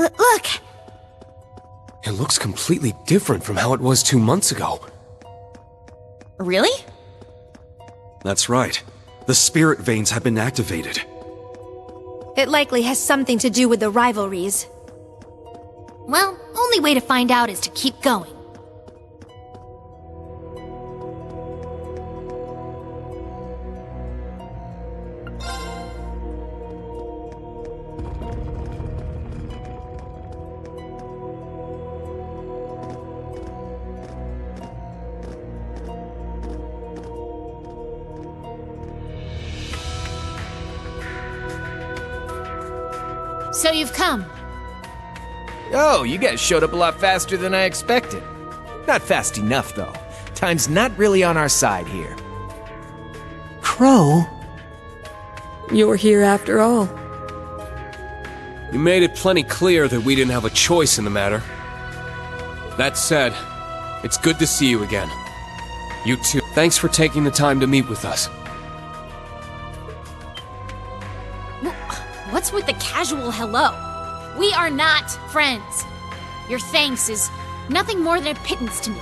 Look! It looks completely different from how it was 2 months ago. Really? That's right. The spirit veins have been activated. It likely has something to do with the rivalries. Well, only way to find out is to keep going. So you've come. Oh, you guys showed up a lot faster than I expected. Not fast enough, though. Time's not really on our side here. Crow? You're here after all. You made it plenty clear that we didn't have a choice in the matter. That said, it's good to see you again. You too. Thanks for taking the time to meet with us. What's with the casual hello? We are not friends. Your thanks is nothing more than a pittance to me.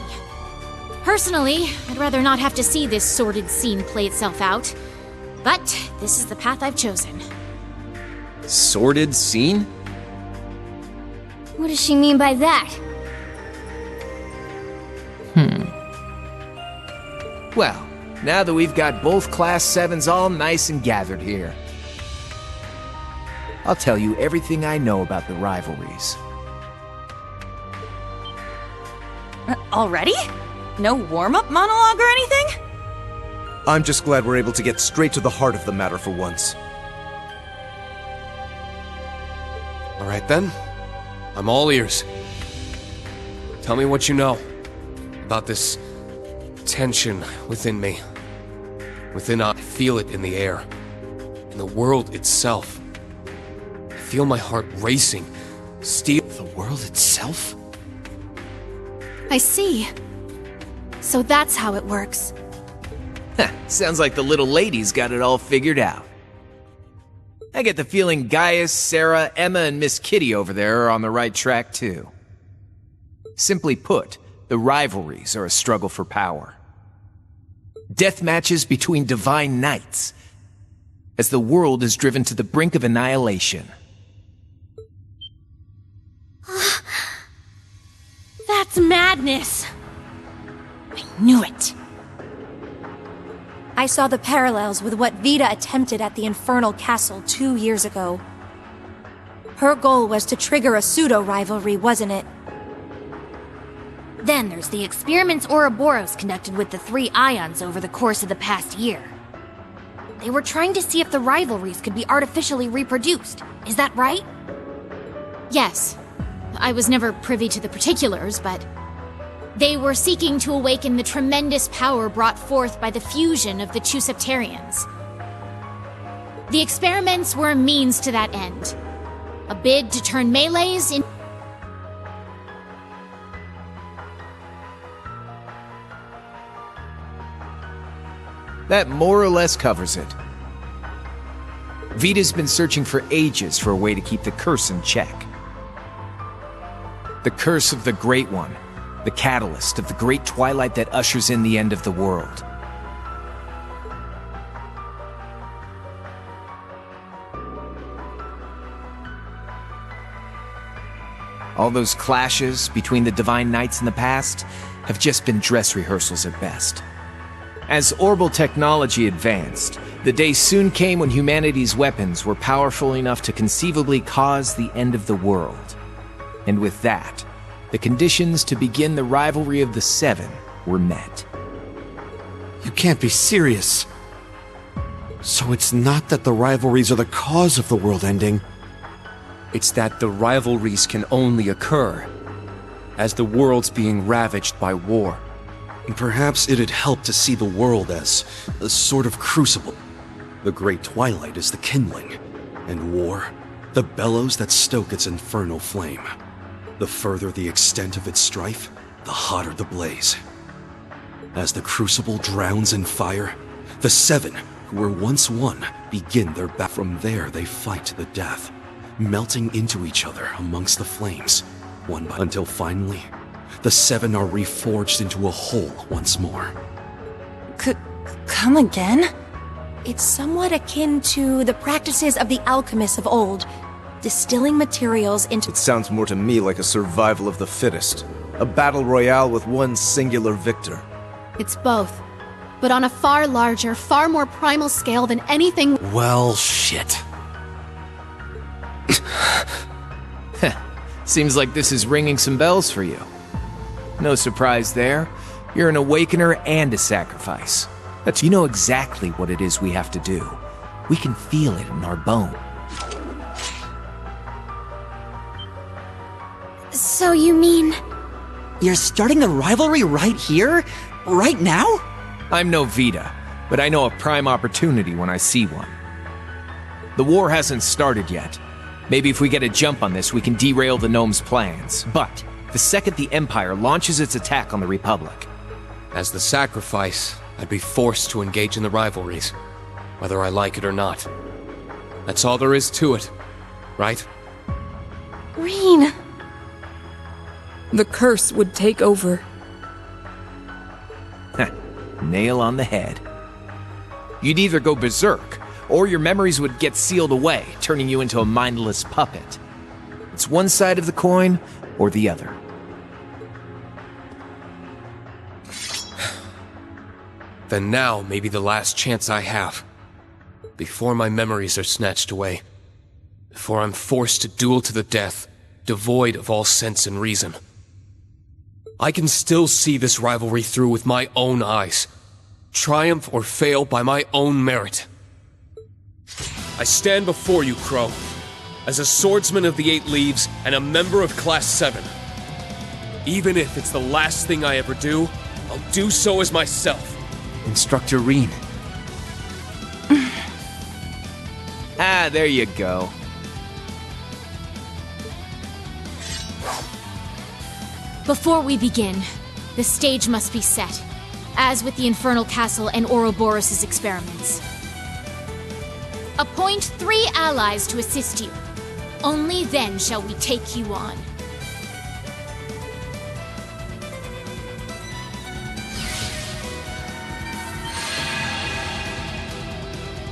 Personally, I'd rather not have to see this sordid scene play itself out. But this is the path I've chosen. Sordid scene? What does she mean by that? Well, now that we've got both Class 7s all nice and gathered here, I'll tell you everything I know about the rivalries. Already? No warm-up monologue or anything? I'm just glad we're able to get straight to the heart of the matter for once. Alright then. I'm all ears. Tell me what you know about this tension within me. I feel it in the air, in the world itself. I feel my heart racing. The world itself? I see. So that's how it works. Sounds like the little lady's got it all figured out. I get the feeling Gaius, Sarah, Emma, and Miss Kitty over there are on the right track too. Simply put, the rivalries are a struggle for power. Death matches between divine knights, as the world is driven to the brink of annihilation. That's madness. I knew it. I saw the parallels with what Vita attempted at the Infernal Castle 2 years ago. Her goal was to trigger a pseudo-rivalry, wasn't it? Then there's the experiments Ouroboros conducted with the 3 ions over the course of the past year. They were trying to see if the rivalries could be artificially reproduced. Is that right? Yes. I was never privy to the particulars, but they were seeking to awaken the tremendous power brought forth by the fusion of the 2 Septarians. The experiments were a means to that end. A bid to turn melees in... That more or less covers it. Vita's been searching for ages for a way to keep the curse in check. The curse of the Great One, the catalyst of the great twilight that ushers in the end of the world. All those clashes between the Divine Knights in the past have just been dress rehearsals at best. As Orbal technology advanced, the day soon came when humanity's weapons were powerful enough to conceivably cause the end of the world. And with that, the conditions to begin the rivalry of the 7 were met. You can't be serious. So it's not that the rivalries are the cause of the world ending. It's that the rivalries can only occur as the world's being ravaged by war. And perhaps it'd help to see the world as a sort of crucible. The great twilight is the kindling, and war, the bellows that stoke its infernal flame. The further the extent of its strife, the hotter the blaze. As the crucible drowns in fire, the 7, who were once one, begin their battle. From there they fight to the death, melting into each other amongst the flames, until finally, the seven are reforged into a whole once more. Come again? It's somewhat akin to the practices of the alchemists of old, distilling materials into... It sounds more to me like a survival of the fittest. A battle royale with one singular victor. It's both, but on a far larger, far more primal scale than anything. Well, shit. Seems like this is ringing some bells for you. No surprise there. You're an awakener and a sacrifice. You know exactly what it is we have to do. We can feel it in our bone. So you mean... You're starting the rivalry right here? Right now? I'm no Vita, but I know a prime opportunity when I see one. The war hasn't started yet. Maybe if we get a jump on this, we can derail the Gnome's plans. But the second the Empire launches its attack on the Republic... As the sacrifice, I'd be forced to engage in the rivalries, whether I like it or not. That's all there is to it, right? Rean... The curse would take over. Nail on the head. You'd either go berserk, or your memories would get sealed away, turning you into a mindless puppet. It's one side of the coin, or the other. Then now may be the last chance I have. Before my memories are snatched away. Before I'm forced to duel to the death, devoid of all sense and reason. I can still see this rivalry through with my own eyes. Triumph or fail by my own merit. I stand before you, Crow, as a swordsman of the Eight Leaves and a member of Class 7. Even if it's the last thing I ever do, I'll do so as myself. Instructor Rean. There you go. Before we begin, the stage must be set, as with the Infernal Castle and Ouroboros' experiments. Appoint 3 allies to assist you. Only then shall we take you on.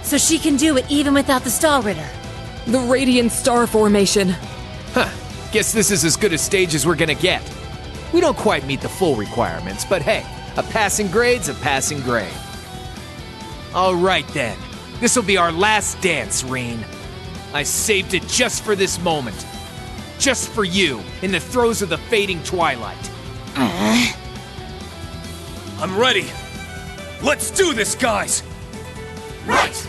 So she can do it even without the Stahlritter. The Radiant Star Formation. Guess this is as good a stage as we're gonna get. We don't quite meet the full requirements, but hey, a passing grade's a passing grade. Alright then, this'll be our last dance, Rean. I saved it just for this moment. Just for you, in the throes of the fading twilight. I'm ready. Let's do this, guys! Right!